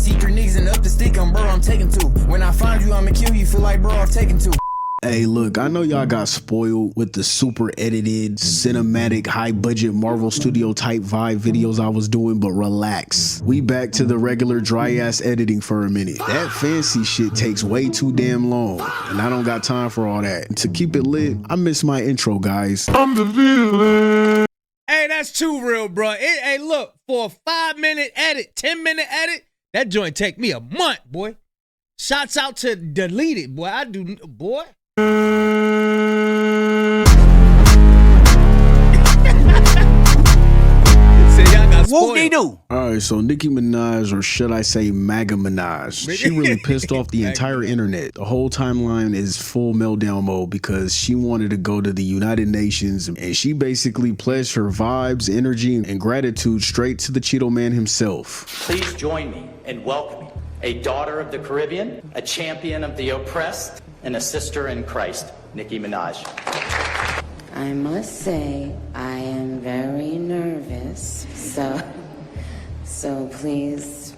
secret niggas and up the stick, bro, I'm taking two. When I find you, I'ma kill you, feel like, bro, I'm taking two. Hey, look, I know y'all got spoiled with the super edited, cinematic, high budget Marvel Studio type vibe videos I was doing, but relax. We back to the regular dry ass editing for a minute. That fancy shit takes way too damn long, and I don't got time for all that. To keep it lit, I miss my intro, guys. I'm the villain. Hey, that's too real, bro. Hey, look, for a 5-minute edit, 10-minute edit, that joint take me a month, boy. Shots out to delete it, boy. I do, boy. What they do? Alright, so Nicki Minaj, or should I say MAGA Minaj, she really pissed off the entire internet. The whole timeline is full meltdown mode because she wanted to go to the United Nations and she basically pledged her vibes, energy, and gratitude straight to the Cheeto Man himself. Please join me in welcoming a daughter of the Caribbean, a champion of the oppressed, and a sister in Christ, Nicki Minaj. I must say, I am very nervous, so please,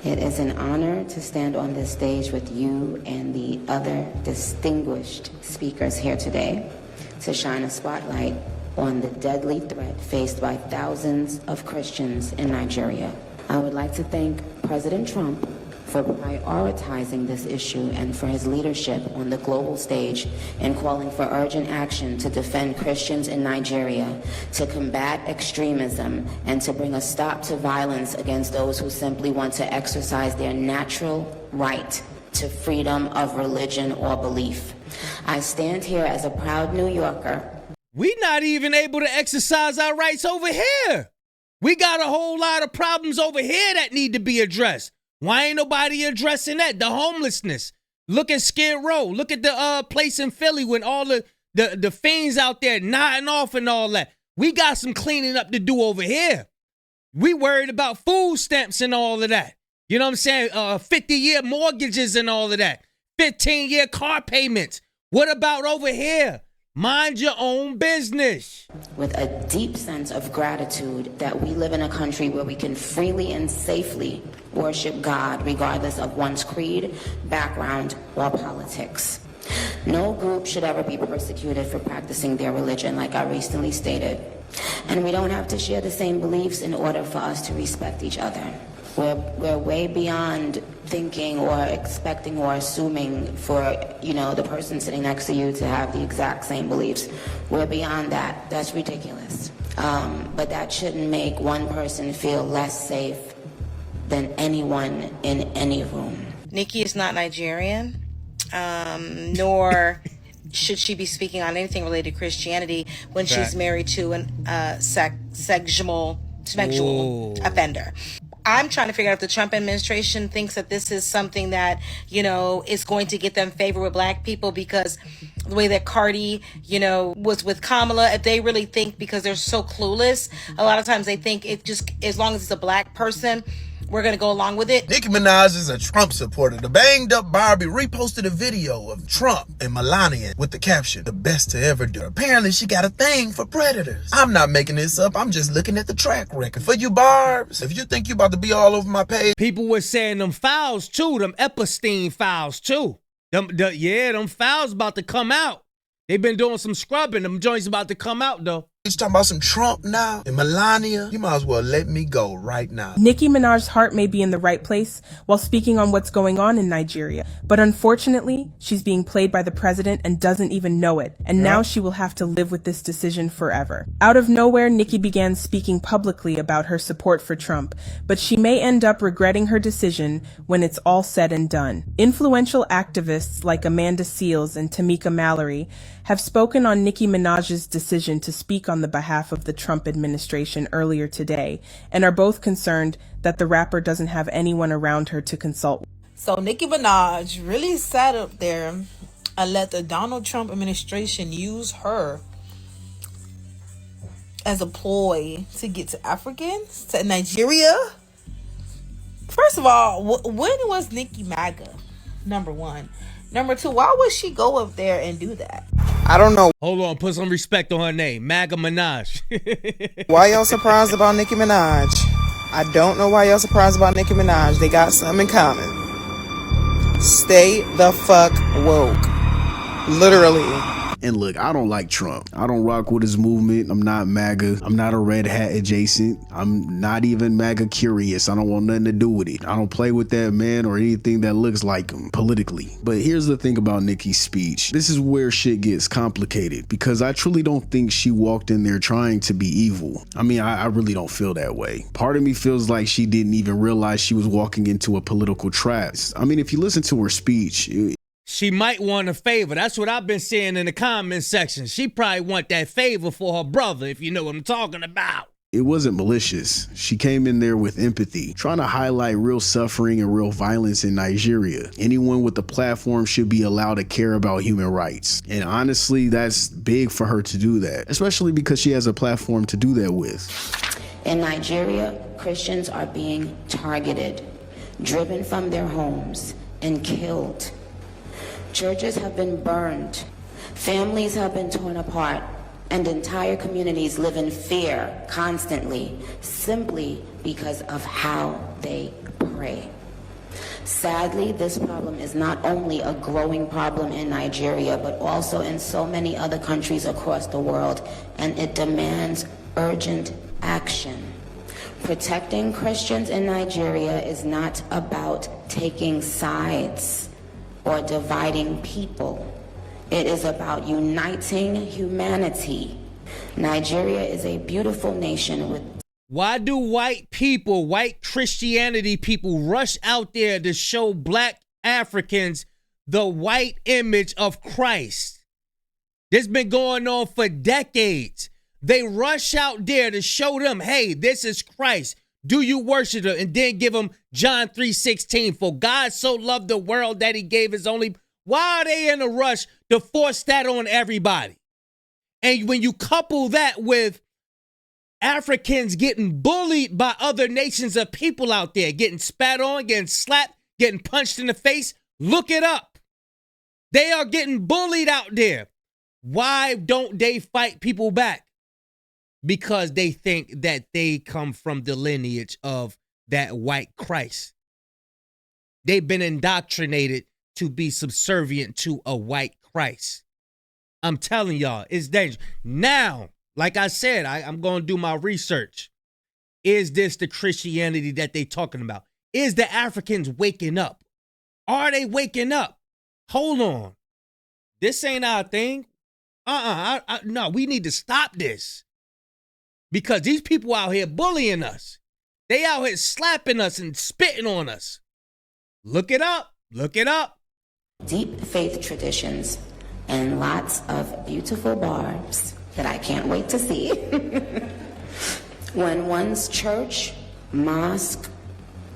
it is an honor to stand on this stage with you and the other distinguished speakers here today to shine a spotlight on the deadly threat faced by thousands of Christians in Nigeria. I would like to thank President Trump for prioritizing this issue and for his leadership on the global stage and calling for urgent action to defend Christians in Nigeria, to combat extremism, and to bring a stop to violence against those who simply want to exercise their natural right to freedom of religion or belief. I stand here as a proud New Yorker. We not even able to exercise our rights over here. We got a whole lot of problems over here that need to be addressed. Why ain't nobody addressing that? The homelessness. Look at Skid Row. Look at the place in Philly when all the fiends out there nodding off and all that. We got some cleaning up to do over here. We worried about food stamps and all of that. You know what I'm saying? 50-year mortgages and all of that. 15-year car payments. What about over here? Mind your own business. With a deep sense of gratitude that we live in a country where we can freely and safely worship God regardless of one's creed, background, or politics. No group should ever be persecuted for practicing their religion, like I recently stated. And we don't have to share the same beliefs in order for us to respect each other. We're way beyond thinking or expecting or assuming for, the person sitting next to you to have the exact same beliefs. We're beyond that. That's ridiculous. But that shouldn't make one person feel less safe than anyone in any room. Nicki is not Nigerian, nor should she be speaking on anything related to Christianity when she's married to a sexual offender. I'm trying to figure out if the Trump administration thinks that this is something that, is going to get them favor with black people because the way that Cardi, was with Kamala, if they really think, because they're so clueless, a lot of times they think it just, as long as it's a black person, we're going to go along with it. Nicki Minaj is a Trump supporter. The banged up Barbie reposted a video of Trump and Melania with the caption, "The best to ever do." Apparently she got a thing for predators. I'm not making this up. I'm just looking at the track record. For you Barbs, if you think you about to be all over my page. People were saying them files too, them Epstein files too. Them files about to come out. They've been doing some scrubbing. Them joints about to come out though. You talking about some Trump now and Melania? You might as well let me go right now. Nicki Minaj's heart may be in the right place while speaking on what's going on in Nigeria, but unfortunately, she's being played by the president and doesn't even know it, and now she will have to live with this decision forever. Out of nowhere, Nicki began speaking publicly about her support for Trump, but she may end up regretting her decision when it's all said and done. Influential activists like Amanda Seales and Tamika Mallory have spoken on Nicki Minaj's decision to speak on the behalf of the Trump administration earlier today, and are both concerned that the rapper doesn't have anyone around her to consult. So Nicki Minaj really sat up there and let the Donald Trump administration use her as a ploy to get to Africans, to Nigeria. First of all, when was Nicki MAGA? Number one. Number two, why would she go up there and do that? I don't know. Hold on, put some respect on her name, MAGA Minaj. Why y'all surprised about Nicki Minaj? I don't know why y'all surprised about Nicki Minaj. They got something in common. Stay the fuck woke. Literally. And look, I don't like Trump. I don't rock with his movement. I'm not MAGA. I'm not a red hat adjacent. I'm not even MAGA curious. I don't want nothing to do with it. I don't play with that man or anything that looks like him politically. But here's the thing about Nicki's speech. This is where shit gets complicated because I truly don't think she walked in there trying to be evil. I mean, I really don't feel that way. Part of me feels like she didn't even realize she was walking into a political trap. I mean, if you listen to her speech, she might want a favor. That's what I've been seeing in the comment section. She probably want that favor for her brother, if you know what I'm talking about. It wasn't malicious. She came in there with empathy, trying to highlight real suffering and real violence in Nigeria. Anyone with a platform should be allowed to care about human rights. And honestly, that's big for her to do that, especially because she has a platform to do that with. In Nigeria, Christians are being targeted, driven from their homes, and killed. Churches have been burned, families have been torn apart, and entire communities live in fear constantly, simply because of how they pray. Sadly, this problem is not only a growing problem in Nigeria, but also in so many other countries across the world, and it demands urgent action. Protecting Christians in Nigeria is not about taking sides or dividing people. It is about uniting humanity. Nigeria is a beautiful nation with... Why do white people, white Christianity people rush out there to show black Africans the white image of Christ? This has been going on for decades. They rush out there to show them, hey, this is Christ. Do you worship him? And then give them John 3:16. For God so loved the world that he gave his only. Why are they in a rush to force that on everybody? And when you couple that with Africans getting bullied by other nations of people out there, getting spat on, getting slapped, getting punched in the face, look it up. They are getting bullied out there. Why don't they fight people back? Because they think that they come from the lineage of that white Christ. They've been indoctrinated to be subservient to a white Christ. I'm telling y'all, it's dangerous. Now, like I said, I'm going to do my research. Is this the Christianity that they talking about? Is the Africans waking up? Are they waking up? Hold on. This ain't our thing. No, we need to stop this. Because these people out here bullying us. They out here slapping us and spitting on us. Look it up. Look it up. Deep faith traditions and lots of beautiful barbs that I can't wait to see. When one's church, mosque,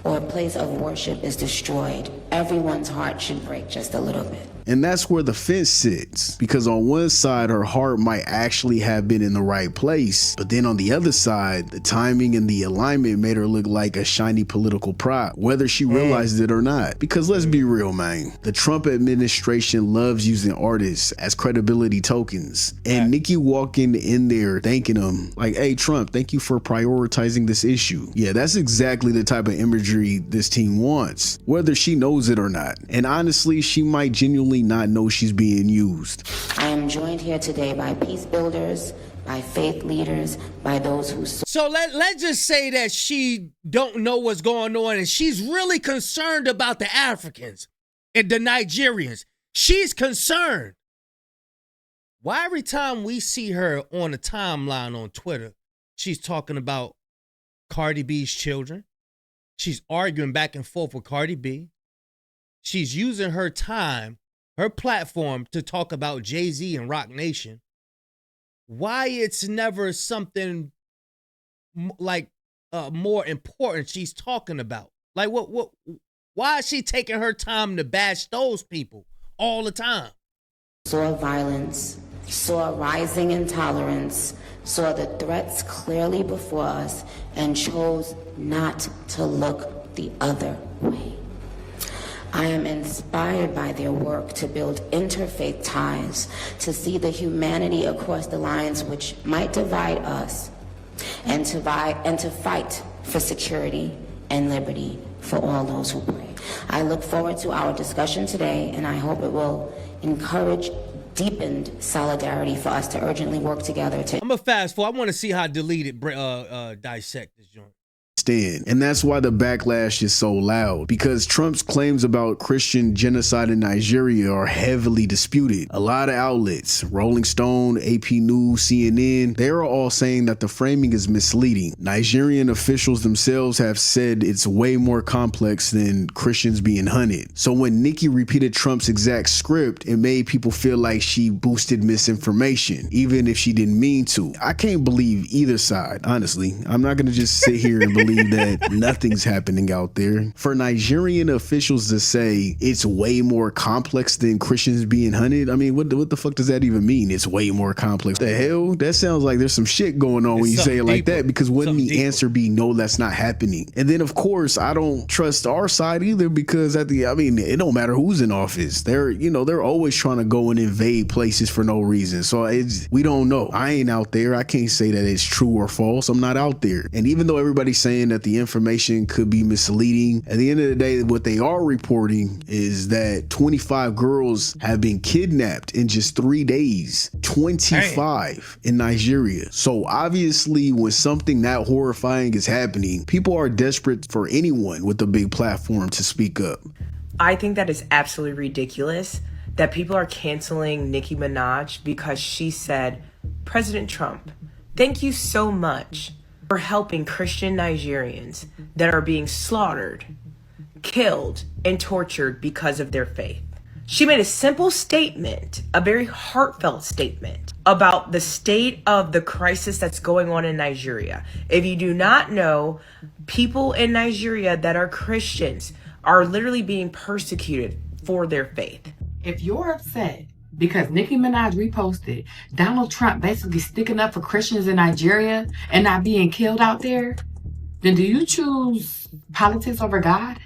or place of worship is destroyed, everyone's heart should break just a little bit. And that's where the fence sits, because on one side, her heart might actually have been in the right place, but then on the other side, the timing and the alignment made her look like a shiny political prop, whether she realized it or not. Because let's be real, man, the Trump administration loves using artists as credibility tokens, and Nicki walking in there thanking him like, hey Trump, thank you for prioritizing this issue. Yeah, that's exactly the type of imagery this team wants, whether she knows it or not. And honestly, she might genuinely not know she's being used. I am joined here today by peace builders, by faith leaders, by those who... So let's just say that she don't know what's going on and she's really concerned about the Africans and the Nigerians. She's concerned. Why every time we see her on a timeline on Twitter, she's talking about Cardi B's children? She's arguing back and forth with Cardi B. She's using her time, her platform, to talk about Jay-Z and Rock Nation. Why it's never something like more important she's talking about? Like what why is she taking her time to bash those people all the time? Saw violence, saw rising intolerance, saw the threats clearly before us, and chose not to look the other way. I am inspired by their work to build interfaith ties, to see the humanity across the lines which might divide us, and to fight for security and liberty for all those who pray. I look forward to our discussion today, and I hope it will encourage deepened solidarity for us to urgently work together to... I'm gonna fast forward. I want to see how deleted dissect this joint. And that's why the backlash is so loud, because Trump's claims about Christian genocide in Nigeria are heavily disputed. A lot of outlets, Rolling Stone, AP News, CNN, they're all saying that the framing is misleading. Nigerian officials themselves have said it's way more complex than Christians being hunted. So when Nikki repeated Trump's exact script, it made people feel like she boosted misinformation, even if she didn't mean to. I can't believe either side, honestly. I'm not gonna just sit here and believe that nothing's happening out there. For Nigerian officials to say it's way more complex than Christians being hunted, I mean, what the fuck does that even mean? It's way more complex. The hell? That sounds like there's some shit going on when you say it like that, because wouldn't the answer be no, that's not happening? And then of course, I don't trust our side either, because it don't matter who's in office. They're always trying to go and invade places for no reason. So we don't know. I ain't out there. I can't say that it's true or false. I'm not out there. And even though everybody's saying that the information could be misleading, at the end of the day, what they are reporting is that 25 girls have been kidnapped in just 3 days. 25 in Nigeria. So obviously when something that horrifying is happening, people are desperate for anyone with a big platform to speak up. I think that is absolutely ridiculous that people are canceling Nicki Minaj because she said, President Trump, thank you so much for helping Christian Nigerians that are being slaughtered, killed, and tortured because of their faith. She made a simple statement, a very heartfelt statement about the state of the crisis that's going on in Nigeria. If you do not know, people in Nigeria that are Christians are literally being persecuted for their faith. If you're upset because Nicki Minaj reposted Donald Trump basically sticking up for Christians in Nigeria and not being killed out there, then do you choose politics over God?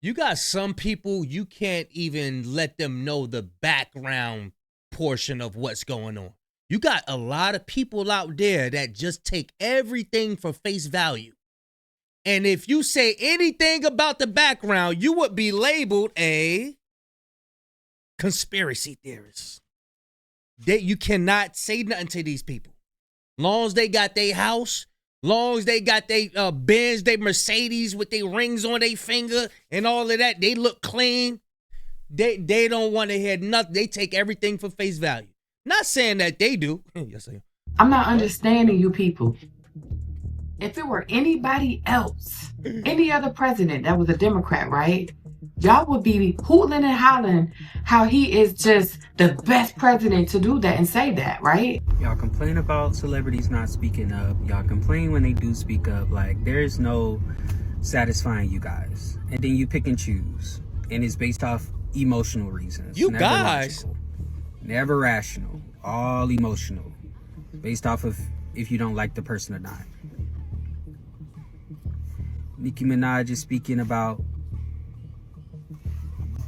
You got some people, you can't even let them know the background portion of what's going on. You got a lot of people out there that just take everything for face value. And if you say anything about the background, you would be labeled a conspiracy theorists. You cannot say nothing to these people. Long as they got their house, long as they got their Benz, their Mercedes with their rings on their finger and all of that, they look clean. They don't want to hear nothing. They take everything for face value. Not saying that they do. Yes, I am. I'm not understanding you people. If it were anybody else, any other president that was a Democrat, right? Y'all would be hooting and hollering how he is just the best president to do that and say that, right? Y'all complain about celebrities not speaking up. Y'all complain when they do speak up. Like, there's no satisfying you guys. And then you pick and choose. And it's based off emotional reasons. You never guys. Logical, never rational. All emotional. Based off of if you don't like the person or not. Nicki Minaj is speaking about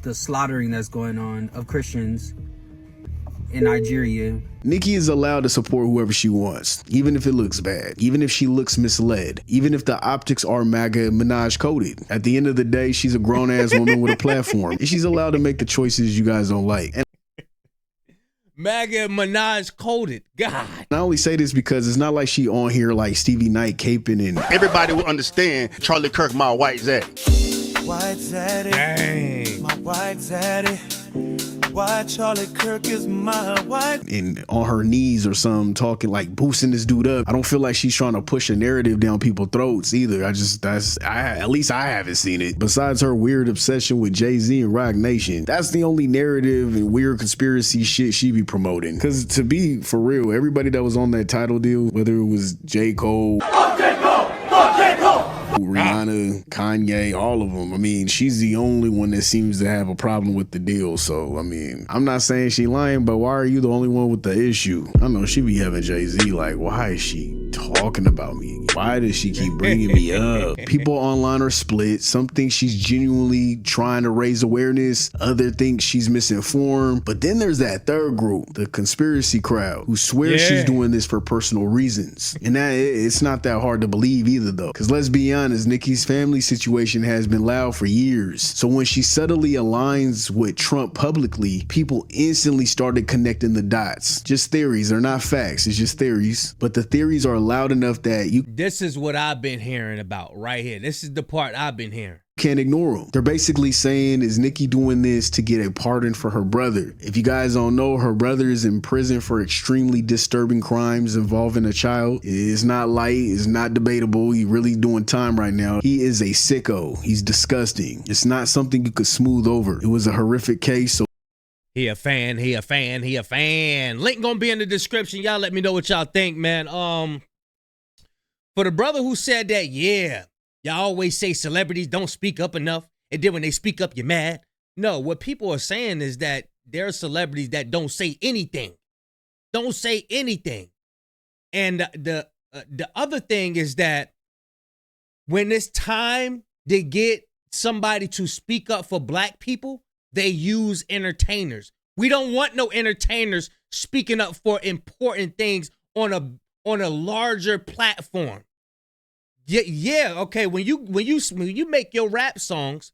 the slaughtering that's going on of Christians in Nigeria. Nikki is allowed to support whoever she wants, even if it looks bad, even if she looks misled, even if the optics are MAGA Minaj coded. At the end of the day, she's a grown-ass woman with a platform, and she's allowed to make the choices you guys don't like. And MAGA Minaj coded. God. I only say this because it's not like she on here like Stevie Knight caping and everybody will understand Charlie Kirk, my white zaddy. White zaddy. Dang. My white zaddy. Why Charlie Kirk is my white. And on her knees or something, talking like boosting this dude up. I don't feel like she's trying to push a narrative down people's throats either. At least I haven't seen it. Besides her weird obsession with Jay-Z and Rock Nation, that's the only narrative and weird conspiracy shit she be promoting. Because to be for real, everybody that was on that title deal, whether it was J. Cole, Rihanna, Kanye, all of them. I mean, she's the only one that seems to have a problem with the deal. So, I mean, I'm not saying she lying, but why are you the only one with the issue? I know she be having Jay-Z like, why is she talking about me? Why does she keep bringing me up? People online are split. Some think she's genuinely trying to raise awareness. Other think she's misinformed. But then there's that third group, the conspiracy crowd, who swears she's doing this for personal reasons. And that it's not that hard to believe either, though. Because let's be honest, Nicki's family situation has been loud for years. So when she subtly aligns with Trump publicly, people instantly started connecting the dots. Just theories. They're not facts. It's just theories. But the theories are loud enough that you... This is what I've been hearing about right here. This is the part I've been hearing. Can't ignore them. They're basically saying, is Nicki doing this to get a pardon for her brother? If you guys don't know, her brother is in prison for extremely disturbing crimes involving a child. It's not light. It's not debatable. He's really doing time right now. He is a sicko. He's disgusting. It's not something you could smooth over. It was a horrific case. So He a fan. He a fan. He a fan. Link gonna be in the description. Y'all let me know what y'all think, man. For the brother who said that, yeah, y'all always say celebrities don't speak up enough, and then when they speak up, you're mad. No, what people are saying is that there are celebrities that don't say anything. Don't say anything. And the other thing is that when it's time to get somebody to speak up for black people, they use entertainers. We don't want no entertainers speaking up for important things on a larger platform. Yeah, okay. When you make your rap songs,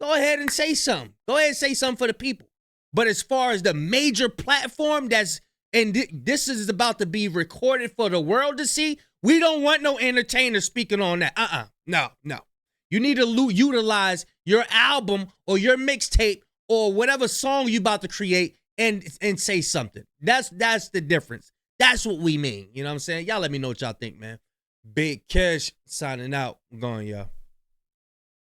go ahead and say something. Go ahead and say something for the people. But as far as the major platform this is about to be recorded for the world to see, we don't want no entertainer speaking on that. No. You need to utilize your album or your mixtape or whatever song you about to create and say something. That's the difference. That's what we mean. You know what I'm saying? Y'all let me know what y'all think, man. Big Cash signing out. I'm going, y'all.